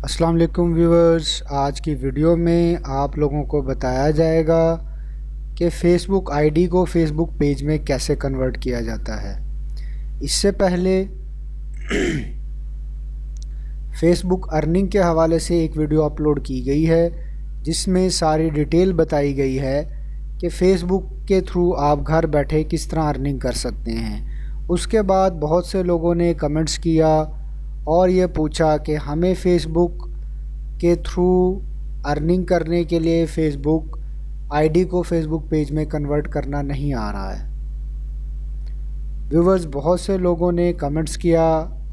अस्सलाम वालेकुम व्यूअर्स। आज की वीडियो में आप लोगों को बताया जाएगा कि फ़ेसबुक आईडी को फ़ेसबुक पेज में कैसे कन्वर्ट किया जाता है। इससे पहले फ़ेसबुक अर्निंग के हवाले से एक वीडियो अपलोड की गई है जिसमें सारी डिटेल बताई गई है कि फ़ेसबुक के थ्रू आप घर बैठे किस तरह अर्निंग कर सकते हैं। उसके बाद बहुत से लोगों ने कमेंट्स किया और ये पूछा कि हमें फ़ेसबुक के थ्रू अर्निंग करने के लिए फ़ेसबुक आईडी को फ़ेसबुक पेज में कन्वर्ट करना नहीं आ रहा है। व्यूवर्स, बहुत से लोगों ने कमेंट्स किया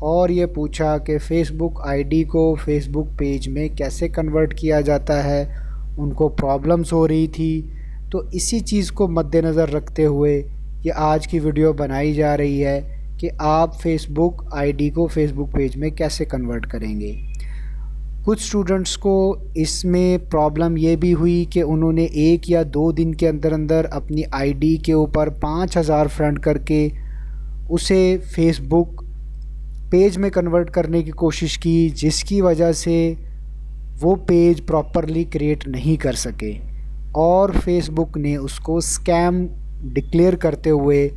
और ये पूछा कि फ़ेसबुक आईडी को फ़ेसबुक पेज में कैसे कन्वर्ट किया जाता है, उनको प्रॉब्लम्स हो रही थी। तो इसी चीज़ को मद्देनज़र रखते हुए ये आज की वीडियो बनाई जा रही है कि आप फ़ेसबुक आईडी को फ़ेसबुक पेज में कैसे कन्वर्ट करेंगे। कुछ स्टूडेंट्स को इसमें प्रॉब्लम ये भी हुई कि उन्होंने 1 या 2 दिन के अंदर अंदर अपनी आईडी के ऊपर 5000 फ्रेंड करके उसे फ़ेसबुक पेज में कन्वर्ट करने की कोशिश की, जिसकी वजह से वो पेज प्रॉपरली क्रिएट नहीं कर सके और फ़ेसबुक ने उसको स्कैम डिक्लेयर करते हुए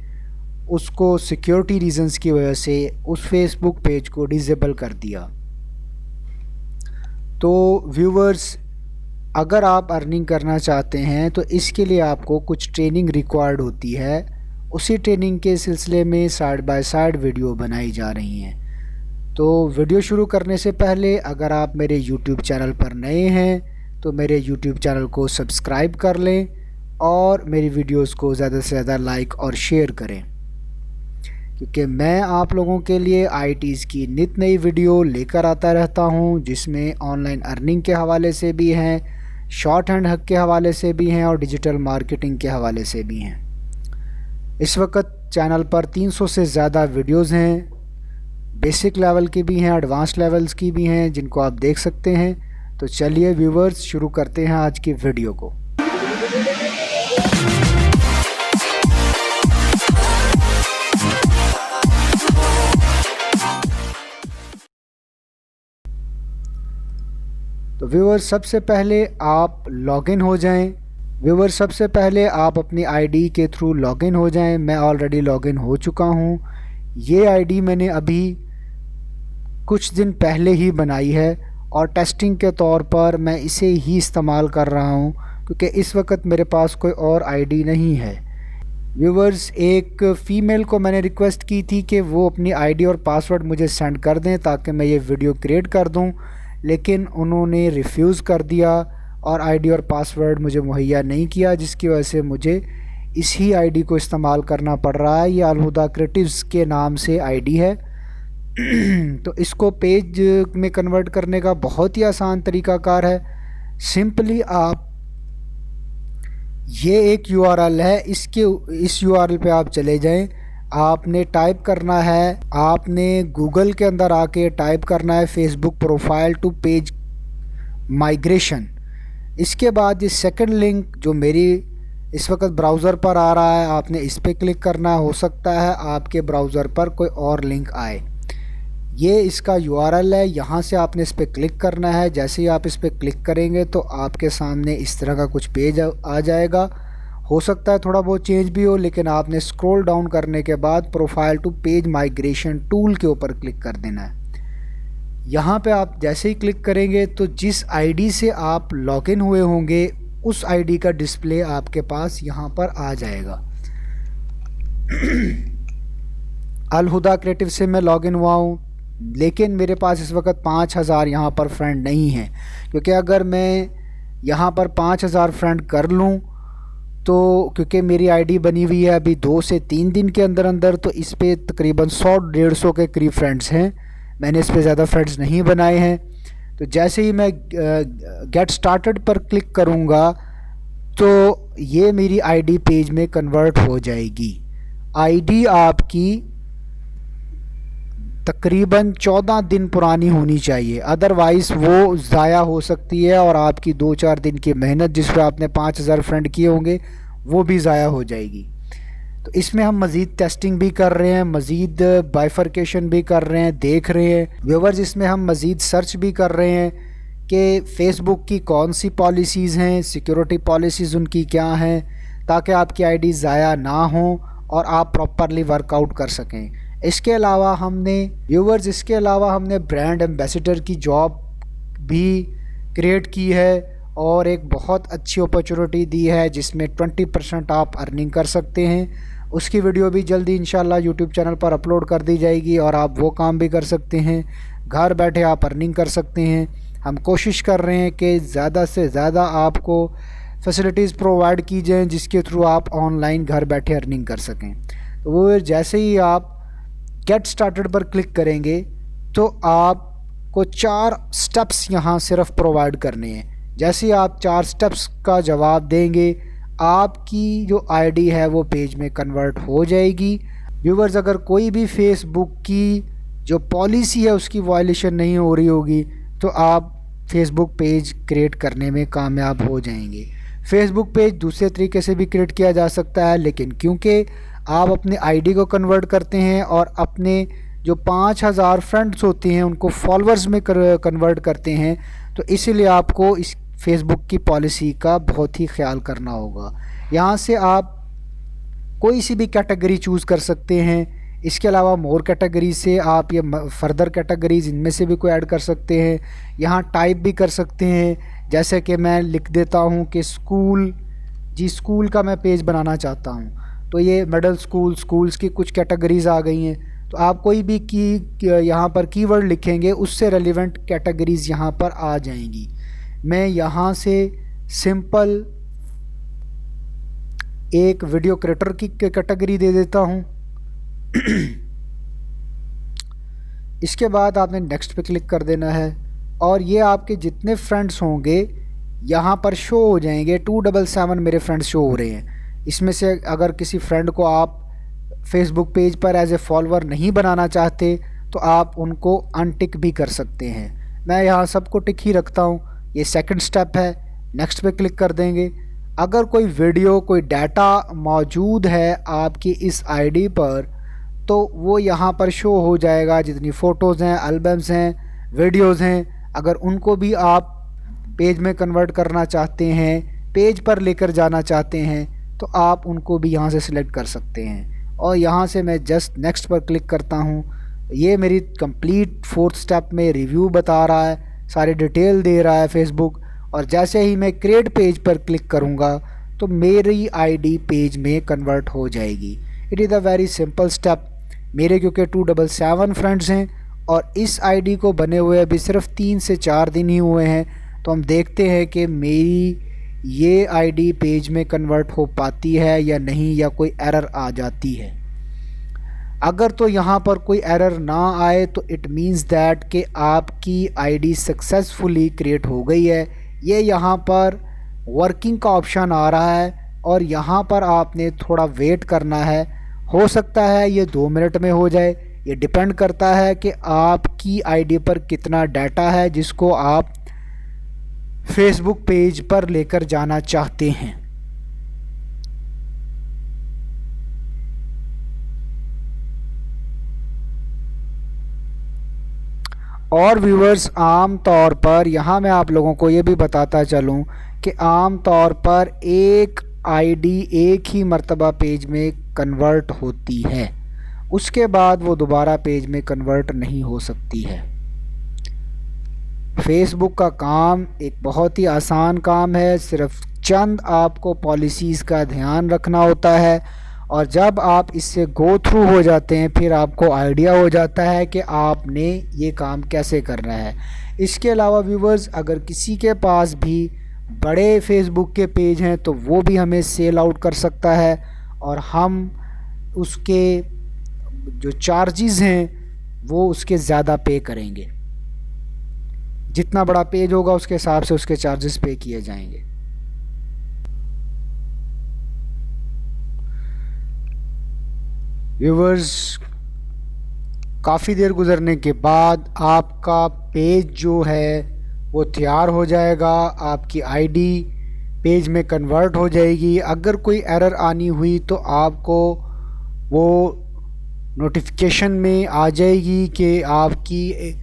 उसको सिक्योरिटी रीज़न्स की वजह से उस फ़ेसबुक पेज को डिसेबल कर दिया। तो व्यूवर्स, अगर आप अर्निंग करना चाहते हैं तो इसके लिए आपको कुछ ट्रेनिंग रिक्वायर्ड होती है। उसी ट्रेनिंग के सिलसिले में साइड बाय साइड वीडियो बनाई जा रही हैं। तो वीडियो शुरू करने से पहले अगर आप मेरे YouTube चैनल पर नए हैं तो मेरे YouTube चैनल को सब्सक्राइब कर लें और मेरी वीडियोस को ज़्यादा से ज़्यादा लाइक और शेयर करें, क्योंकि मैं आप लोगों के लिए आईटीज़ की नित नई वीडियो लेकर आता रहता हूं, जिसमें ऑनलाइन अर्निंग के हवाले से भी हैं, शॉर्ट हैंड हक के हवाले से भी हैं और डिजिटल मार्केटिंग के हवाले से भी हैं। इस वक्त चैनल पर 300 से ज़्यादा वीडियोस हैं, बेसिक लेवल की भी हैं, एडवांस लेवल्स की भी हैं, जिनको आप देख सकते हैं। तो चलिए व्यूवर्स, शुरू करते हैं आज की वीडियो को। तो व्यूवर्स, सबसे पहले आप लॉगिन हो जाएं। व्यूवर्स, सबसे पहले आप अपनी आईडी के थ्रू लॉगिन हो जाएं। मैं ऑलरेडी लॉगिन हो चुका हूं। ये आईडी मैंने अभी कुछ दिन पहले ही बनाई है और टेस्टिंग के तौर पर मैं इसे ही इस्तेमाल कर रहा हूं, क्योंकि इस वक्त मेरे पास कोई और आईडी नहीं है। व्यूवर्स, एक फ़ीमेल को मैंने रिक्वेस्ट की थी कि वो अपनी आईडी और पासवर्ड मुझे सेंड कर दें ताकि मैं ये वीडियो क्रिएट कर दूं, लेकिन उन्होंने रिफ्यूज़ कर दिया और आईडी और पासवर्ड मुझे मुहैया नहीं किया, जिसकी वजह से मुझे इसी आईडी को इस्तेमाल करना पड़ रहा है। ये अलहुदा क्रिएटिव्स के नाम से आईडी है। तो इसको पेज में कन्वर्ट करने का बहुत ही आसान तरीक़ाकार है। सिंपली आप, ये एक यूआरएल है, इस यूआरएल पे आप चले जाएं। आपने टाइप करना है, आपने गूगल के अंदर आके टाइप करना है Facebook profile to page migration. इसके बाद ये सेकंड लिंक जो मेरी इस वक्त ब्राउज़र पर आ रहा है, आपने इस पर क्लिक करना। हो सकता है आपके ब्राउज़र पर कोई और लिंक आए। ये इसका यूआरएल है, यहाँ से आपने इस पर क्लिक करना है। जैसे ही आप इस पर क्लिक करेंगे तो आपके सामने इस तरह का कुछ पेज आ जाएगा। हो सकता है थोड़ा बहुत चेंज भी हो, लेकिन आपने स्क्रॉल डाउन करने के बाद profile to page migration tool के ऊपर क्लिक कर देना है। यहाँ पे आप जैसे ही क्लिक करेंगे तो जिस आईडी से आप लॉगिन हुए होंगे उस आईडी का डिस्प्ले आपके पास यहाँ पर आ जाएगा। अलहुदा क्रिएटिव से मैं लॉगिन हुआ हूँ, लेकिन मेरे पास इस वक्त 5000 यहाँ पर फ्रेंड नहीं हैं, क्योंकि अगर मैं यहाँ पर 5000 फ्रेंड कर लूँ तो, क्योंकि मेरी आईडी बनी हुई है अभी 2 से 3 दिन के अंदर अंदर, तो इस पर तकरीबन 100-150 के करीब फ्रेंड्स हैं। मैंने इस पर ज़्यादा फ्रेंड्स नहीं बनाए हैं। तो जैसे ही मैं गेट स्टार्टेड पर क्लिक करूँगा तो ये मेरी आईडी पेज में कन्वर्ट हो जाएगी। आईडी आपकी तकरीबन 14 दिन पुरानी होनी चाहिए, अदरवाइज़ वो ज़ाया हो सकती है और आपकी 2-4 दिन की मेहनत जिस पर आपने 5000 फ्रेंड किए होंगे वो भी ज़ाया हो जाएगी। तो इसमें हम मज़ीद टेस्टिंग भी कर रहे हैं, मज़ीद बाइफरकेशन भी कर रहे हैं, देख रहे हैं व्यूवर्स। इसमें हम मज़ीद सर्च भी कर रहे हैं कि फ़ेसबुक की कौन सी पॉलिसीज़ हैं, सिक्योरिटी पॉलिसीज़ उनकी क्या हैं, ताकि आपकी आईडी ज़ाया ना हो और आप प्रॉपरली वर्कआउट कर सकें। इसके अलावा हमने ब्रांड एम्बेसडर की जॉब भी क्रिएट की है और एक बहुत अच्छी अपॉर्चुनिटी दी है जिसमें 20% आप अर्निंग कर सकते हैं। उसकी वीडियो भी जल्दी इंशाल्लाह यूट्यूब चैनल पर अपलोड कर दी जाएगी और आप वो काम भी कर सकते हैं, घर बैठे आप अर्निंग कर सकते हैं। हम कोशिश कर रहे हैं कि ज़्यादा से ज़्यादा आपको फैसिलिटीज़ प्रोवाइड की जाएँ जिसके थ्रू आप ऑनलाइन घर बैठे अर्निंग कर सकें। तो वो जैसे ही आप गेट स्टार्टेड पर क्लिक करेंगे तो आपको 4 स्टेप्स यहाँ सिर्फ प्रोवाइड करने हैं। जैसे ही आप 4 स्टेप्स का जवाब देंगे आपकी जो आईडी है वो पेज में कन्वर्ट हो जाएगी। व्यूवर्स, अगर कोई भी फेसबुक की जो पॉलिसी है उसकी वायलेशन नहीं हो रही होगी तो आप फेसबुक पेज क्रिएट करने में कामयाब हो जाएंगे। फेसबुक पेज दूसरे तरीके से भी क्रिएट किया जा सकता है, लेकिन क्योंकि आप अपने आईडी को कन्वर्ट करते हैं और अपने जो 5000 फ्रेंड्स होते हैं उनको फॉलोअर्स में कन्वर्ट करते हैं, तो इसीलिए आपको इस फेसबुक की पॉलिसी का बहुत ही ख्याल करना होगा। यहाँ से आप कोई सी भी कैटेगरी चूज़ कर सकते हैं। इसके अलावा मोर कैटेगरी से आप ये फर्दर कैटेगरीज इनमें से भी कोई ऐड कर सकते हैं। यहाँ टाइप भी कर सकते हैं, जैसे कि मैं लिख देता हूँ कि स्कूल का मैं पेज बनाना चाहता हूँ, तो ये मिडिल स्कूल्स की कुछ कैटेगरीज़ आ गई हैं। तो आप कोई भी यहाँ पर कीवर्ड लिखेंगे उससे रेलिवेंट कैटेगरीज़ यहाँ पर आ जाएंगी। मैं यहाँ से सिंपल एक वीडियो क्रिएटर की कैटेगरी दे देता हूँ। इसके बाद आपने नेक्स्ट पे क्लिक कर देना है और ये आपके जितने फ्रेंड्स होंगे यहाँ पर शो हो जाएंगे। 277 मेरे फ्रेंड्स शो हो रहे हैं। इसमें से अगर किसी फ्रेंड को आप फेसबुक पेज पर एज ए फॉलोअर नहीं बनाना चाहते तो आप उनको अनटिक भी कर सकते हैं। मैं यहाँ सबको टिक ही रखता हूँ। ये सेकंड स्टेप है। नेक्स्ट पे क्लिक कर देंगे। अगर कोई वीडियो, कोई डाटा मौजूद है आपकी इस आईडी पर तो वो यहाँ पर शो हो जाएगा। जितनी फ़ोटोज़ हैं, एल्बम्स हैं, वीडियोज़ हैं, अगर उनको भी आप पेज में कन्वर्ट करना चाहते हैं, पेज पर लेकर जाना चाहते हैं, तो आप उनको भी यहाँ से सिलेक्ट कर सकते हैं। और यहाँ से मैं जस्ट नेक्स्ट पर क्लिक करता हूँ। ये मेरी कंप्लीट 4th स्टेप में रिव्यू बता रहा है, सारी डिटेल दे रहा है फेसबुक। और जैसे ही मैं क्रिएट पेज पर क्लिक करूँगा तो मेरी आईडी पेज में कन्वर्ट हो जाएगी। It is a very simple step. मेरे क्योंकि 277 फ्रेंड्स हैं और इस आईडी को बने हुए अभी सिर्फ 3 से 4 दिन ही हुए हैं, तो हम देखते हैं कि मेरी ये आईडी पेज में कन्वर्ट हो पाती है या नहीं, या कोई एरर आ जाती है। अगर तो यहाँ पर कोई एरर ना आए तो इट मीन्स दैट कि आपकी आईडी सक्सेसफुली क्रिएट हो गई है। ये यहाँ पर वर्किंग का ऑप्शन आ रहा है और यहाँ पर आपने थोड़ा वेट करना है। हो सकता है ये 2 मिनट में हो जाए। ये डिपेंड करता है कि आपकी आईडी पर कितना डाटा है जिसको आप फेसबुक पेज पर लेकर जाना चाहते हैं। और व्यूवर्स, आम तौर पर यहाँ मैं आप लोगों को ये भी बताता चलूँ कि आम तौर पर एक आईडी एक ही मर्तबा पेज में कन्वर्ट होती है, उसके बाद वो दोबारा पेज में कन्वर्ट नहीं हो सकती है। फेसबुक का काम एक बहुत ही आसान काम है। सिर्फ चंद आपको पॉलिसीज़ का ध्यान रखना होता है और जब आप इससे गो थ्रू हो जाते हैं फिर आपको आइडिया हो जाता है कि आपने ये काम कैसे करना है। इसके अलावा व्यूवर्स, अगर किसी के पास भी बड़े फेसबुक के पेज हैं तो वो भी हमें सेल आउट कर सकता है और हम उसके जो चार्जेस हैं वो उसके ज़्यादा पे करेंगे। जितना बड़ा पेज होगा उसके हिसाब से उसके चार्जेस पे किए जाएंगे। व्यूवर्स, काफ़ी देर गुजरने के बाद आपका पेज जो है वो तैयार हो जाएगा। आपकी आईडी पेज में कन्वर्ट हो जाएगी। अगर कोई एरर आनी हुई तो आपको वो नोटिफिकेशन में आ जाएगी कि आपकी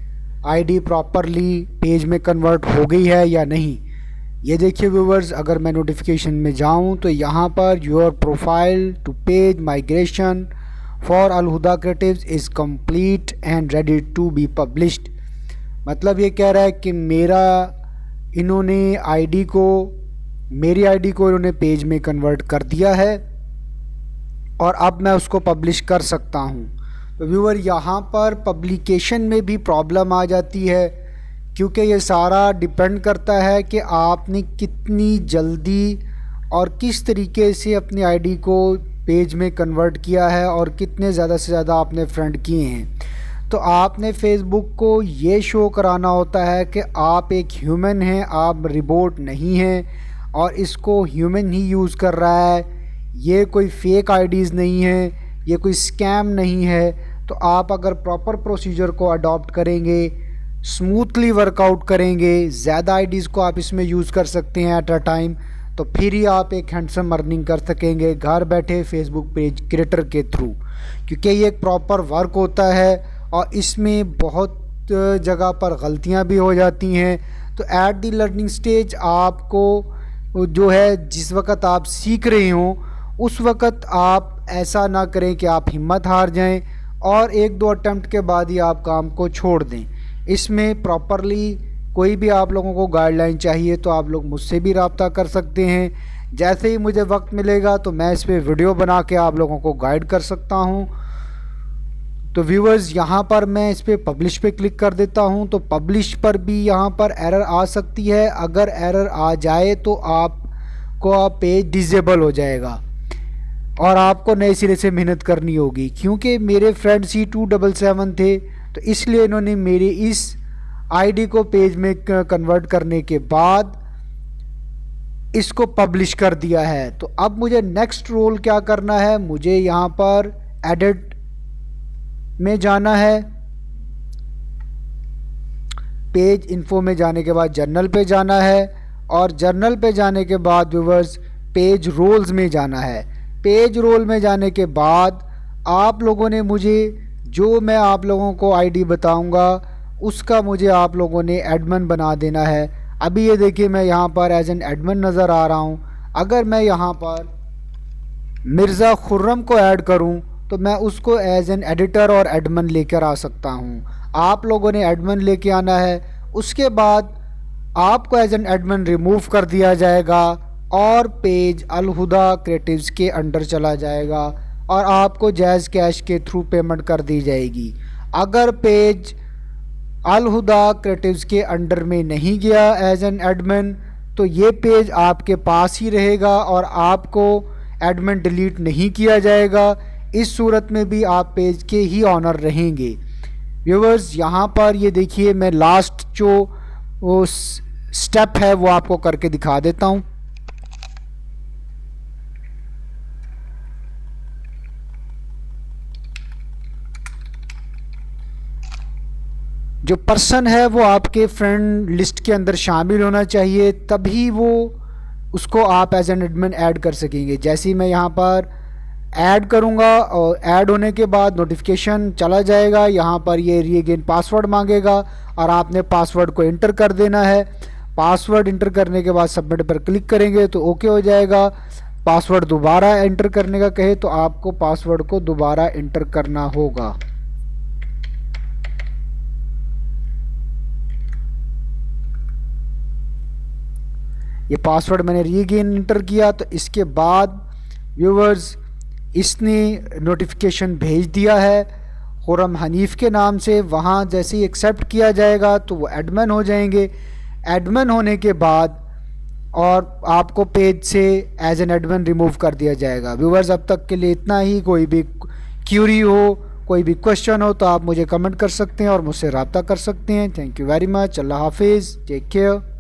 आईडी प्रॉपरली पेज में कन्वर्ट हो गई है या नहीं। ये देखिए व्यूवर्स, अगर मैं नोटिफिकेशन में जाऊं तो यहाँ पर your profile to page migration for Al Huda creatives is complete and ready to be published. मतलब ये कह रहा है कि इन्होंने मेरी आईडी को इन्होंने पेज में कन्वर्ट कर दिया है और अब मैं उसको पब्लिश कर सकता हूँ। तो व्यूअर, यहाँ पर पब्लिकेशन में भी प्रॉब्लम आ जाती है, क्योंकि ये सारा डिपेंड करता है कि आपने कितनी जल्दी और किस तरीके से अपनी आईडी को पेज में कन्वर्ट किया है और कितने ज़्यादा से ज़्यादा आपने फ्रेंड किए हैं। तो आपने फेसबुक को ये शो कराना होता है कि आप एक ह्यूमन हैं, आप रोबोट नहीं हैं और इसको ह्यूमन ही यूज़ कर रहा है। ये कोई फेक आईडीज़ नहीं है, ये कोई स्कैम नहीं है। तो आप अगर प्रॉपर प्रोसीजर को अडॉप्ट करेंगे, स्मूथली वर्कआउट करेंगे, ज़्यादा आईडीज़ को आप इसमें यूज़ कर सकते हैं एट अ टाइम, तो फिर ही आप एक हैंडसम अर्निंग कर सकेंगे घर बैठे फेसबुक पेज क्रिएटर के थ्रू। क्योंकि ये एक प्रॉपर वर्क होता है और इसमें बहुत जगह पर गलतियां भी हो जाती हैं। तो एट द लर्निंग स्टेज आपको जो है, जिस वक्त आप सीख रहे हों उस वक्त आप ऐसा ना करें कि आप हिम्मत हार जाएं और एक दो अटेम्प्ट के बाद ही आप काम को छोड़ दें। इसमें प्रॉपरली कोई भी आप लोगों को गाइडलाइन चाहिए तो आप लोग मुझसे भी रब्ता कर सकते हैं। जैसे ही मुझे वक्त मिलेगा तो मैं इस पर वीडियो बना के आप लोगों को गाइड कर सकता हूं। तो व्यूवर्स, यहाँ पर मैं इस पर पब्लिश पे क्लिक कर देता हूं। तो पब्लिश पर भी यहाँ पर एरर आ सकती है। अगर एरर आ जाए तो आपको पेज डिसेबल हो जाएगा और आपको नए सिरे से मेहनत करनी होगी। क्योंकि मेरे फ्रेंड C277 थे, तो इसलिए इन्होंने मेरी इस आईडी को पेज में कन्वर्ट करने के बाद इसको पब्लिश कर दिया है। तो अब मुझे नेक्स्ट रोल क्या करना है, मुझे यहाँ पर एडिट में जाना है, पेज इन्फो में जाने के बाद जर्नल पे जाना है और जर्नल पे जाने के बाद व्यूवर्स पेज रोल्स में जाना है। पेज रोल में जाने के बाद आप लोगों ने मुझे, जो मैं आप लोगों को आईडी बताऊंगा उसका मुझे आप लोगों ने एडमिन बना देना है। अभी ये देखिए, मैं यहाँ पर एज एन एडमिन नज़र आ रहा हूँ। अगर मैं यहाँ पर मिर्ज़ा खुर्रम को ऐड करूँ तो मैं उसको एज एन एडिटर और एडमिन लेकर आ सकता हूँ। आप लोगों ने एडमिन लेके आना है, उसके बाद आपको एज एन एडमिन रिमूव कर दिया जाएगा और पेज अल हुदा क्रिएटिव्स के अंडर चला जाएगा और आपको जैज़ कैश के थ्रू पेमेंट कर दी जाएगी। अगर पेज अल हुदा क्रिएटिव्स के अंडर में नहीं गया एज एन एडमिन तो ये पेज आपके पास ही रहेगा और आपको एडमिन डिलीट नहीं किया जाएगा। इस सूरत में भी आप पेज के ही ऑनर रहेंगे। व्यूवर्स, यहाँ पर ये देखिए, मैं लास्ट जो वो स्टेप है वो आपको करके दिखा देता हूँ। जो पर्सन है वो आपके फ्रेंड लिस्ट के अंदर शामिल होना चाहिए, तभी वो उसको आप एज एन एडमिन ऐड कर सकेंगे। जैसे ही मैं यहाँ पर ऐड करूँगा और ऐड होने के बाद नोटिफिकेशन चला जाएगा, यहाँ पर ये रीअगेन पासवर्ड मांगेगा और आपने पासवर्ड को इंटर कर देना है। पासवर्ड इंटर करने के बाद सबमिट पर क्लिक करेंगे तो ओके हो जाएगा। पासवर्ड दोबारा इंटर करने का कहे तो आपको पासवर्ड को दोबारा इंटर करना होगा। ये पासवर्ड मैंने रीअगेन इंटर किया। तो इसके बाद व्यूवर्स, इसने नोटिफिकेशन भेज दिया है खुर्रम हनीफ़ के नाम से। वहाँ जैसे ही एक्सेप्ट किया जाएगा तो वो एडमिन हो जाएंगे। एडमिन होने के बाद और आपको पेज से एज एन एडमिन रिमूव कर दिया जाएगा। व्यूवर्स, अब तक के लिए इतना ही। कोई भी क्यूरी हो, कोई भी क्वेश्चन हो तो आप मुझे कमेंट कर सकते हैं और मुझसे रब्ता कर सकते हैं। Thank you very much. अल्लाह हाफिज़, टेक केयर।